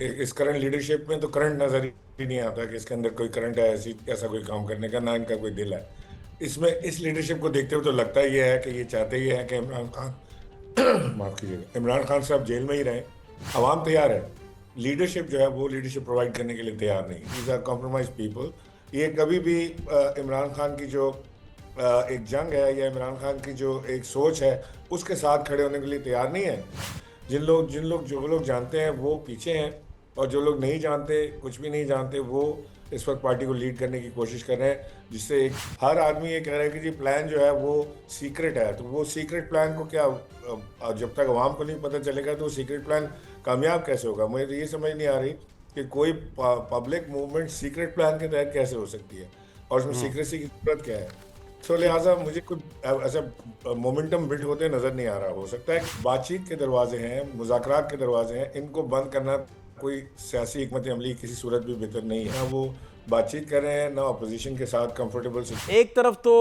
इस current leadership में तो करंट नजर ही नहीं आता कि इसके अंदर कोई करंट है, ऐसी ऐसा कोई काम करने का, ना इनका कोई दिल है इसमें। इस लीडरशिप को देखते हुए तो लगता ही है कि ये चाहते ही है कि इमरान खान माफ कीजिएगा, इमरान खान साहब जेल में ही रहें। अवाम तैयार है, लीडरशिप जो है वो लीडरशिप प्रोवाइड करने के लिए तैयार नहीं। These are compromise people. ये कभी भी इमरान खान की जो एक जंग है या इमरान खान की जो एक सोच है उसके साथ खड़े होने के लिए तैयार नहीं है। जो लोग जानते हैं वो पीछे हैं, और जो लोग नहीं जानते, कुछ भी नहीं जानते, वो इस वक्त पार्टी को लीड करने की कोशिश कर रहे हैं। जिससे एक हर आदमी ये कह रहा है कि जी प्लान जो है वो सीक्रेट है। तो वो सीक्रेट प्लान को क्या, जब तक अवाम को नहीं पता चलेगा तो सीक्रेट प्लान कामयाब कैसे होगा? मुझे तो ये समझ नहीं आ रही कि कोई पब्लिक मूवमेंट सीक्रेट प्लान के तहत कैसे हो सकती है, और उसमें सीक्रेसी की जरूरत क्या है। तो लिहाजा मुझे कुछ ऐसा मोमेंटम बिल्ड होते नजर नहीं आ रहा। हो सकता है बातचीत के दरवाजे हैं, मुज़ाकरात के दरवाजे हैं, इनको बंद करना कोई सियासी हिकमत अमली किसी सूरत भी बेहतर नहीं है। ना वो बातचीत कर रहे हैं, ना अपोजिशन के साथ कंफर्टेबल से। एक तरफ तो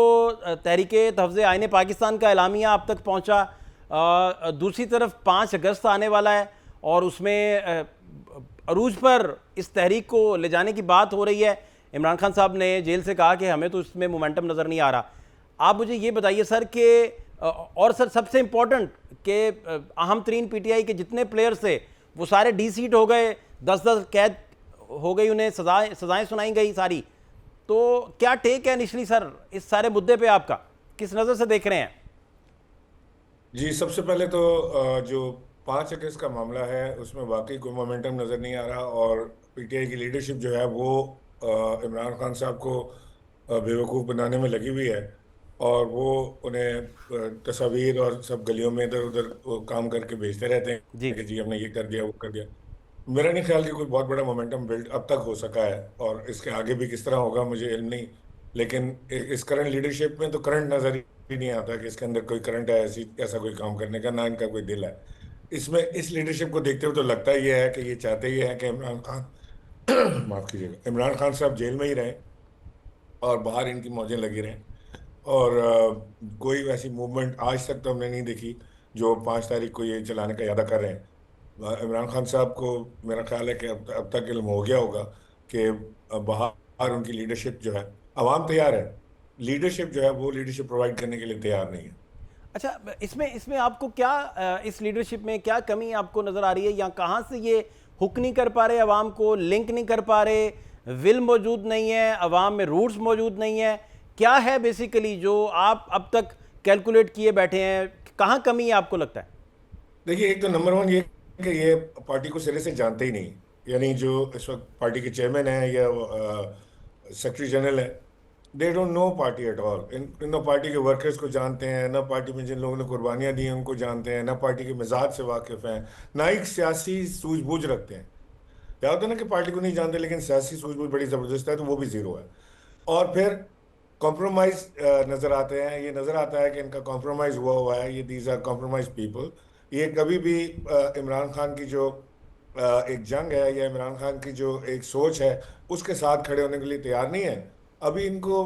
तहरीक तहफ़्ज़ुज़ आईन पाकिस्तान का एलामिया आप तक पहुंचा, दूसरी तरफ 5 अगस्त आने वाला है और उसमें अरूज पर इस तहरीक को ले जाने की बात हो रही है। इमरान खान साहब ने जेल से कहा कि हमें तो इसमें मोमेंटम नज़र नहीं आ रहा। आप मुझे ये बताइए सर कि और सर सबसे इम्पोर्टेंट कि अहम तरीन पीटीआई के जितने प्लेयर्स थे वो सारे डी सीट हो गए, 10-10 कैद हो गई, उन्हें सजाएं सुनाई गई सारी। तो क्या टेक है इनिशली सर इस सारे मुद्दे पे, आपका किस नज़र से देख रहे हैं? जी, सबसे पहले तो जो 5 अगस्त का मामला है उसमें वाकई कोई मोमेंटम नज़र नहीं आ रहा, और पीटीआई की लीडरशिप जो है वो इमरान खान साहब को बेवकूफ़ बनाने में लगी हुई है। और वो उन्हें तस्वीर और सब गलियों में इधर उधर वो काम करके भेजते रहते हैं जी। कि जी हमने ये कर दिया, वो कर दिया। मेरा नहीं ख्याल कि कोई बहुत बड़ा मोमेंटम बिल्ड अब तक हो सका है, और इसके आगे भी किस तरह होगा मुझे इल्म नहीं। लेकिन इस करंट लीडरशिप में तो करंट नजर ही नहीं आता कि इसके अंदर कोई करंट है, ऐसी ऐसा कोई काम करने का, ना इनका कोई दिल है इसमें। इस लीडरशिप को देखते हुए तो लगता ही है कि ये चाहते ही है कि इमरान खान माफ कीजिएगा, इमरान खान साहब जेल में ही रहें और बाहर इनकी मौजें लगी रहें। और कोई वैसी मूवमेंट आज तक तो हमने नहीं देखी जो 5 तारीख को ये चलाने का इरादा कर रहे हैं। इमरान खान साहब को मेरा ख्याल है कि अब तक इल्म हो गया होगा कि बाहर उनकी लीडरशिप जो है, अवाम तैयार है, लीडरशिप जो है वो लीडरशिप प्रोवाइड करने के लिए तैयार नहीं है। अच्छा, इसमें इसमें आपको क्या इस लीडरशिप में क्या कमी आपको नज़र आ रही है, या कहाँ से ये हुक नहीं कर पा रहे, अवाम को लिंक नहीं कर पा रहे, विल मौजूद नहीं है, अवाम में रूट्स मौजूद नहीं है? क्या है बेसिकली जो आप अब तक कैलकुलेट किए बैठे हैं, कहाँ कमी है आपको लगता है? देखिए, एक तो नंबर वन ये कि ये पार्टी को सिरे से जानते ही नहीं। यानी जो इस वक्त पार्टी के चेयरमैन है या सेक्रेटरी जनरल है, they don't know party at all. इन न पार्टी के वर्कर्स को जानते हैं, न पार्टी में जिन लोगों ने कुर्बानियां दी हैं उनको जानते हैं, न पार्टी के मिजाज से वाकिफ हैं, ना ही सियासी सूझबूझ रखते हैं। क्या होता है ना कि पार्टी को नहीं जानते लेकिन सियासी सूझबूझ बड़ी जबरदस्त है, तो वो भी जीरो है। और फिर कॉम्प्रोमाइज नजर आते हैं। ये नजर आता है कि इनका कॉम्प्रोमाइज हुआ है। ये दीज आर कॉम्प्रोमाइज पीपल। ये कभी भी इमरान खान की जो एक जंग है या इमरान खान की जो एक सोच है उसके साथ खड़े होने के लिए तैयार नहीं है। अभी इनको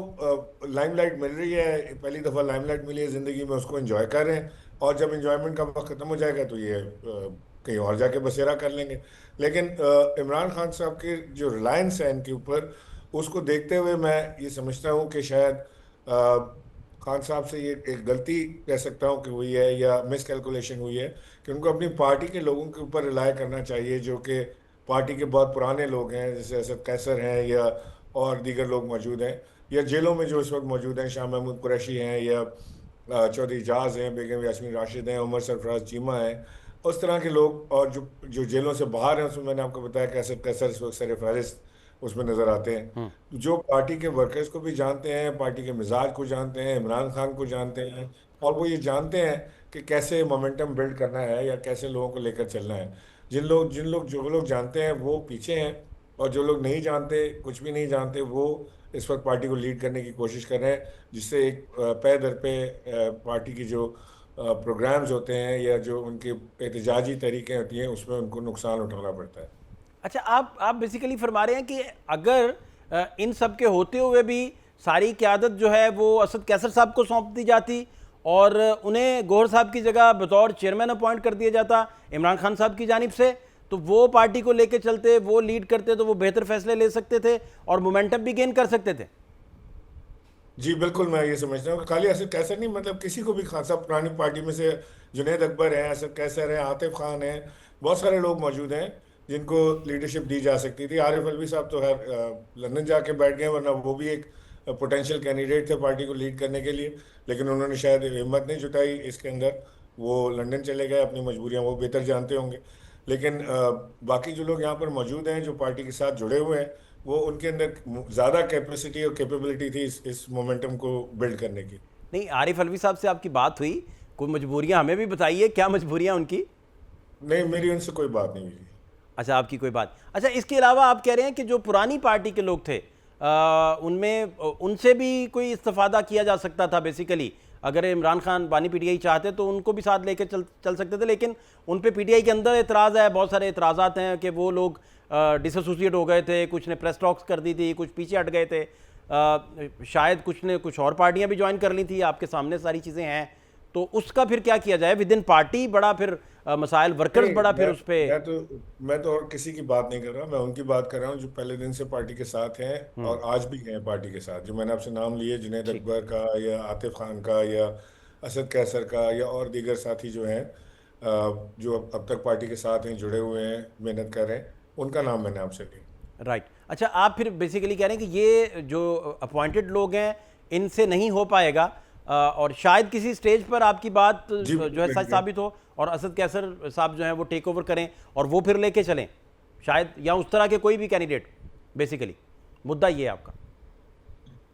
लाइमलाइट मिल रही है, पहली दफा लाइमलाइट मिली है जिंदगी में, उसको एंजॉय कर रहे हैं। और जब एंजॉयमेंट का वक्त खत्म हो जाएगा तो ये कहीं और जाके बसेरा कर लेंगे। लेकिन इमरान खान साहब की जो रिलायंस है इनके ऊपर, उसको देखते हुए मैं ये समझता हूँ कि शायद खान साहब से ये एक गलती कह सकता हूँ कि हुई है, या मिस कैलकुलेशन हुई है कि उनको अपनी पार्टी के लोगों के ऊपर रिलाय करना चाहिए, जो कि पार्टी के बहुत पुराने लोग हैं, जैसे असद कैसर हैं या और दीगर लोग मौजूद हैं, या जेलों में जो इस वक्त मौजूद हैं, शाह महमूद कुरैशी हैं, या चौधरी एजाज हैं, बेगम यास्मीन राशिद हैं, उमर सरफराज चीमा हैं, उस तरह के लोग। और जो जो जेलों से बाहर हैं उसमें मैंने आपको बताया कि असद कैसर इस वक्त सर फहरिस्त उसमें नजर आते हैं। जो पार्टी के वर्कर्स को भी जानते हैं, पार्टी के मिजाज को जानते हैं, इमरान खान को जानते हैं, और वो ये जानते हैं कि कैसे मोमेंटम बिल्ड करना है या कैसे लोगों को लेकर चलना है। जो लोग जानते हैं वो पीछे हैं, और जो लोग नहीं जानते, कुछ भी नहीं जानते, वो इस वक्त पार्टी को लीड करने की कोशिश कर रहे हैं। जिससे एक पे दर पे पार्टी की जो प्रोग्राम्स होते हैं या जो उनके एहतजाजी तरीके होती हैं उसमें उनको नुकसान उठाना पड़ता है। अच्छा, आप बेसिकली फरमा रहे हैं कि अगर इन सब के होते हुए भी सारी क़यादत जो है वो असद कैसर साहब को सौंप दी जाती और उन्हें गौहर साहब की जगह बतौर चेयरमैन अपॉइंट कर दिया जाता इमरान खान साहब की जानिब से, तो वो पार्टी को लेके चलते, वो लीड करते, तो वो बेहतर फैसले ले सकते थे और मोमेंटम भी गेन कर सकते थे। जी बिल्कुल, मैं ये समझता हूँ कि खाली असद कैसर नहीं, मतलब किसी को भी, खान साहब पुरानी पार्टी में से जुनैद अकबर हैं, असद कैसर हैं, आतिफ खान हैं, बहुत सारे लोग मौजूद हैं जिनको लीडरशिप दी जा सकती थी। आरिफ अलवी साहब तो खैर लंदन जाके बैठ गए, वरना वो भी एक पोटेंशियल कैंडिडेट थे पार्टी को लीड करने के लिए, लेकिन उन्होंने शायद हिम्मत नहीं जुटाई इसके अंदर, वो लंदन चले गए, अपनी मजबूरियां वो बेहतर जानते होंगे। लेकिन बाकी जो लोग यहाँ पर मौजूद हैं जो पार्टी के साथ जुड़े हुए हैं, वो उनके अंदर ज़्यादा कैपेसिटी और कैपेबिलिटी थी इस मोमेंटम को बिल्ड करने की। नहीं, आरिफ अलवी साहब से आपकी बात हुई, कोई मजबूरियां हमें भी बताइए, क्या मजबूरियां उनकी। नहीं, मेरी उनसे कोई बात नहीं हुई। अच्छा, आपकी कोई बात। अच्छा, इसके अलावा आप कह रहे हैं कि जो पुरानी पार्टी के लोग थे उनमें उनसे भी कोई इस्तेफादा किया जा सकता था बेसिकली। अगर इमरान खान बानी पीटीआई चाहते तो उनको भी साथ लेकर चल सकते थे, लेकिन उन पे पीटीआई के अंदर एतराज़ है, बहुत सारे एतराज़ात हैं कि वो लोग डिसोसिएट हो गए थे, कुछ ने प्रेस टॉक्स कर दी थी, कुछ पीछे हट गए थे, शायद कुछ ने कुछ और पार्टियां भी ज्वाइन कर ली थी, आपके सामने सारी चीज़ें हैं। तो उसका फिर क्या किया जाए? विद इन पार्टी बड़ा फिर मसाइल, वर्कर्स नहीं, बड़ा फिर उस पर। मैं तो और किसी की बात नहीं कर रहा, मैं उनकी बात कर रहा हूँ जो पहले दिन से पार्टी के साथ हैं और आज भी हैं पार्टी के साथ, जो मैंने आपसे नाम लिए, जुनैद ठीक। अकबर का या आतिफ खान का या असद कैसर का या और दीगर साथी जो हैं, जो अब तक पार्टी के साथ हैं, जुड़े हुए हैं, मेहनत कर रहे हैं, उनका नाम मैंने आपसे लिया। राइट। अच्छा, आप फिर बेसिकली कह रहे हैं कि ये जो अपॉइंटेड लोग हैं इनसे नहीं हो पाएगा, और शायद किसी स्टेज पर आपकी बात जी जो है सच बिल्कुल। साबित हो और असद कैसर साहब जो हैं वो टेक ओवर करें और वो फिर लेके चलें शायद, या उस तरह के कोई भी कैंडिडेट। बेसिकली मुद्दा ये है आपका।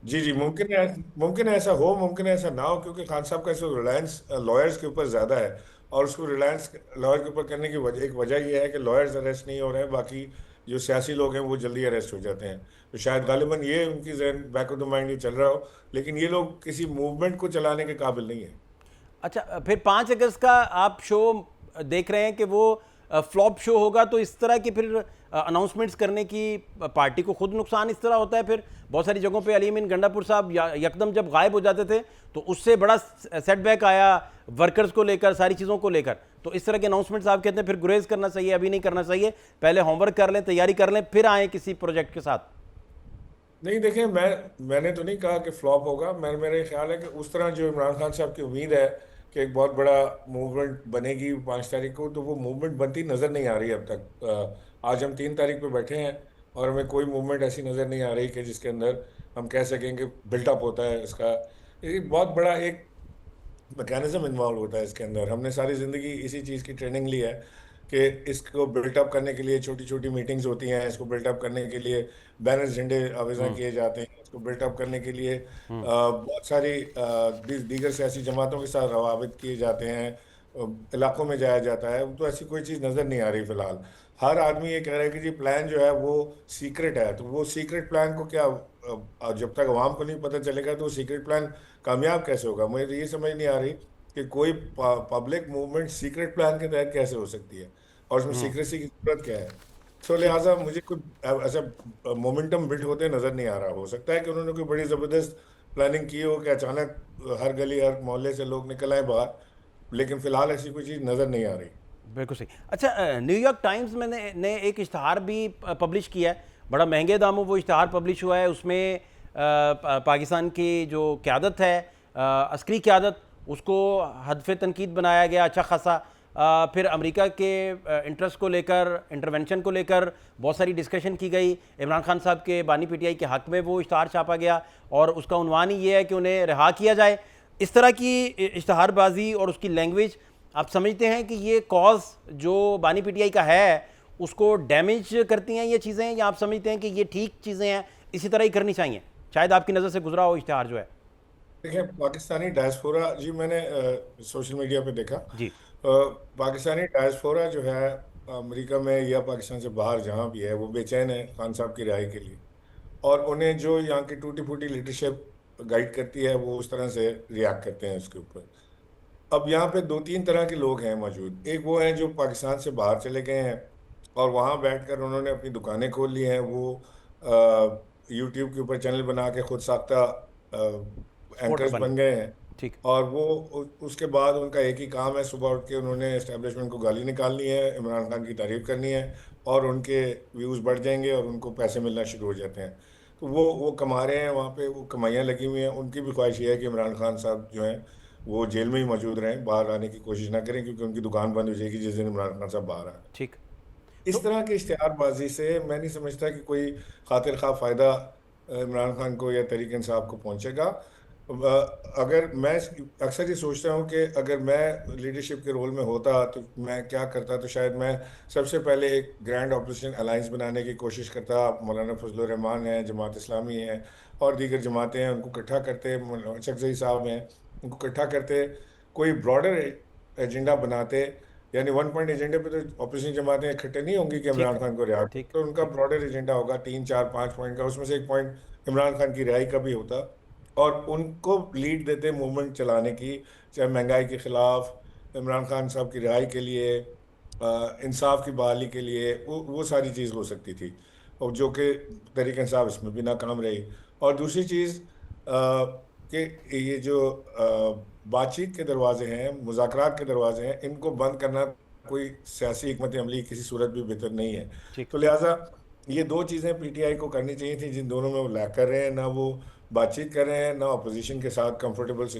जी जी, मुमकिन है ऐसा हो, मुमकिन है ऐसा ना हो, क्योंकि खान साहब का जो रिलायंस लॉयर्स के ऊपर ज़्यादा है, और उसको रिलायंस लॉयर के ऊपर करने की वजह, एक वजह यह है कि लॉयर्स अरेस्ट नहीं हो रहे हैं, बाकी जो सियासी लोग हैं वो जल्दी अरेस्ट हो जाते हैं। तो शायद गालिबन ये उनकी जहन बैक ऑफ द माइंड ये चल रहा हो, लेकिन ये लोग किसी मूवमेंट को चलाने के काबिल नहीं है। अच्छा, फिर 5 अगस्त का आप शो देख रहे हैं कि वो फ्लॉप शो होगा, तो इस तरह की फिर अनाउंसमेंट्स करने की पार्टी को खुद नुकसान इस तरह होता है। फिर बहुत सारी जगहों पे अली अमीन गंडापुर साहब यकदम जब गायब हो जाते थे तो उससे बड़ा सेटबैक आया वर्कर्स को लेकर, सारी चीज़ों को लेकर। तो इस तरह के अनाउंसमेंट्स आप कहते हैं फिर गुरेज करना चाहिए, अभी नहीं करना चाहिए, पहले होमवर्क कर लें, तैयारी कर लें, फिर आए किसी प्रोजेक्ट के साथ। नहीं देखिए, मैंने तो नहीं कहा कि फ्लॉप होगा, मेरे ख्याल है कि उस तरह जो इमरान खान साहब की उम्मीद है कि एक बहुत बड़ा मूवमेंट बनेगी 5 तारीख को, तो वो मूवमेंट बनती नज़र नहीं आ रही अब तक। आज हम 3 तारीख पे बैठे हैं और हमें कोई मूवमेंट ऐसी नज़र नहीं आ रही कि जिसके अंदर हम कह सकें कि बिल्टअप होता है इसका। ये बहुत बड़ा एक मैकेनिज्म इन्वॉल्व होता है इसके अंदर। हमने सारी ज़िंदगी इसी चीज़ की ट्रेनिंग ली है कि इसको बिल्टअप करने के लिए छोटी छोटी मीटिंग्स होती हैं, इसको बिल्टअप करने के लिए बैनर झंडे आवेज़ा किए जाते हैं, इसको बिल्टअप करने के लिए बहुत सारी दीगर सियासी जमातों के साथ रवाबित किए जाते हैं, इलाकों में जाया जाता है। तो ऐसी कोई चीज़ नज़र नहीं आ रही फ़िलहाल। हर आदमी ये कह रहा है कि जी प्लान जो है वो सीक्रेट है, तो वो सीक्रेट प्लान को क्या, जब तक अवाम को नहीं पता चलेगा तो सीक्रेट प्लान कामयाब कैसे होगा? मुझे तो ये समझ नहीं आ रही कि कोई पब्लिक मूवमेंट सीक्रेट प्लान के तहत कैसे हो सकती है, और उसमें सीक्रेसी की जरूरत क्या है? तो ठीक। लिहाजा मुझे कुछ ऐसा मोमेंटम बिल्ड होते नजर नहीं आ रहा। हो सकता है कि उन्होंने कोई बड़ी जबरदस्त प्लानिंग की हो कि अचानक हर गली हर मोहल्ले से लोग निकल आए बाहर, लेकिन फिलहाल ऐसी कोई चीज नजर नहीं आ रही। बिल्कुल सही। अच्छा, न्यूयॉर्क टाइम्स में ने एक इश्तहार भी पब्लिश किया है, बड़ा महंगे दामों वो इश्तहार पब्लिश हुआ है। उसमें पाकिस्तान की जो क़यादत है, अस्करी क़यादत, उसको हदफ तनकीद बनाया गया अच्छा खासा। फिर अमेरिका के इंटरेस्ट को लेकर, इंटरवेंशन को लेकर बहुत सारी डिस्कशन की गई। इमरान खान साहब के बानी पीटीआई के हक़ में वो इश्तहार छापा गया और उसका उन्वान ही ये है कि उन्हें रिहा किया जाए। इस तरह की इश्तहारबाजी और उसकी लैंग्वेज, आप समझते हैं कि ये कॉज जो बानी पीटीआई का है उसको डैमेज करती हैं ये चीज़ें, या आप समझते हैं कि ये ठीक चीज़ें हैं, इसी तरह ही करनी चाहिए? शायद आपकी नज़र से गुजरा हो इश्तहार जो है। देखिए, पाकिस्तानी डायस्पोरा, जी मैंने सोशल मीडिया पे देखा, जी। पाकिस्तानी डायस्पोरा जो है अमेरिका में या पाकिस्तान से बाहर जहाँ भी है, वो बेचैन है खान साहब की रिहाई के लिए, और उन्हें जो यहाँ की टूटी फूटी लीडरशिप गाइड करती है वो उस तरह से रिएक्ट करते हैं उसके ऊपर। अब यहाँ पे 2-3 तरह के लोग हैं मौजूद। एक वो हैं जो पाकिस्तान से बाहर चले गए हैं और वहाँ बैठकर उन्होंने अपनी दुकानें खोल ली हैं, वो यूट्यूब के ऊपर चैनल बना के खुद साख्ता सपोर्टर एंकर्स बने। बन गए हैं। ठीक। और वो उसके बाद उनका एक ही काम है, सुबह उठ के उन्होंने एस्टेब्लिशमेंट को गाली निकालनी है, इमरान खान की तारीफ करनी है, और उनके व्यूज़ बढ़ जाएंगे और उनको पैसे मिलना शुरू हो जाते हैं। तो वो कमा रहे हैं वहाँ पे, वो कमाइयाँ लगी हुई हैं। उनकी भी ख्वाहिश ये है कि इमरान खान साहब जो हैं वो जेल में ही मौजूद रहें, बाहर आने की कोशिश ना करें, क्योंकि उनकी दुकान बंद हो जाएगी जिस दिन इमरान खान साहब बाहर आए। ठीक। इस तो तरह की इश्तिहारबाजी से मैं नहीं समझता कि कोई खातिर खा फायदा इमरान खान को या तहरीक इंसाफ को पहुंचेगा। अगर मैं अक्सर ये सोचता हूँ कि अगर मैं लीडरशिप के रोल में होता तो मैं क्या करता, तो शायद मैं सबसे पहले एक ग्रैंड ऑपोजिशन अलायंस बनाने की कोशिश करता। मौलाना फजलुर रहमान है, जमात इस्लामी है और दीगर जमातें हैं, उनको इकट्ठा करते, चकजई साहब हैं, उनको इकट्ठा करते, कोई ब्रॉडर एजेंडा बनाते। यानी वन पॉइंट एजेंडे पे तो अपोजिशन जमातें इकट्ठे नहीं होंगी कि ठीक। इमरान खान को रिहा, ठीक। तो उनका ठीक। ब्रॉडर एजेंडा होगा, 3 4 5 पॉइंट का, उसमें से एक पॉइंट इमरान खान की रिहाई का भी होता, और उनको लीड देते मूवमेंट चलाने की, चाहे महंगाई के खिलाफ, इमरान खान साहब की रिहाई के लिए, इंसाफ की बहाली के लिए, वो सारी चीज़ हो सकती थी, और जो कि तहरीक इंसाफ इसमें भी नाकाम रही। और दूसरी चीज़ कि ये जो बातचीत के दरवाजे हैं, मुज़ाकरात के दरवाजे हैं, इनको बंद करना कोई सियासी हिकमत अमली किसी सूरत भी बेहतर नहीं है। ठीक। तो लिहाजा ये दो चीज़ें पीटीआई को करनी चाहिए थी, जिन दोनों में वो लैक कर रहे हैं, ना वो बातचीत कर रहे हैं, ना अपोजिशन के साथ कंफर्टेबल